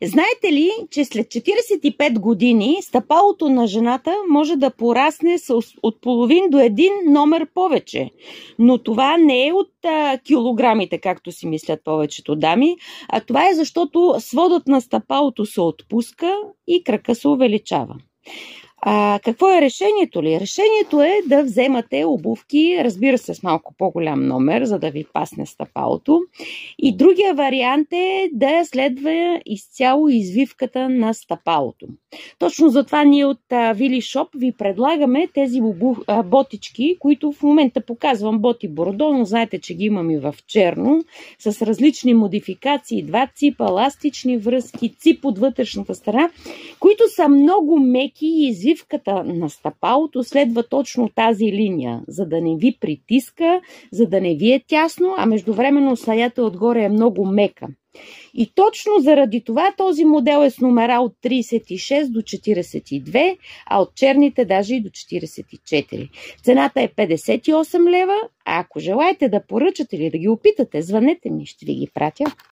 Знаете ли, че след 45 години стъпалото на жената може да порасне от половин до един номер повече? Но това не е от килограмите, както си мислят повечето дами, а това е защото сводът на стъпалото се отпуска и крака се увеличава. Какво е решението ли? Решението е да вземате обувки, разбира се, с малко по-голям номер, за да ви пасне стъпалото. И другия вариант е да следва изцяло извивката на стъпалото. Точно затова ние от Вили Шоп ви предлагаме тези ботички, които в момента показвам боти бордо, но знаете, че ги имам и в черно, с различни модификации, два ципа, еластични връзки, цип от вътрешната страна, които са много меки и извивката на стъпалото следва точно тази линия, за да не ви притиска, за да не ви е тясно, а междувременно саята отгоре е много мека. И точно заради това този модел е с номера от 36 до 42, а от черните даже и до 44. Цената е 58 лева, а ако желаете да поръчате или да ги опитате, звънете ми, ще ви ги пратя.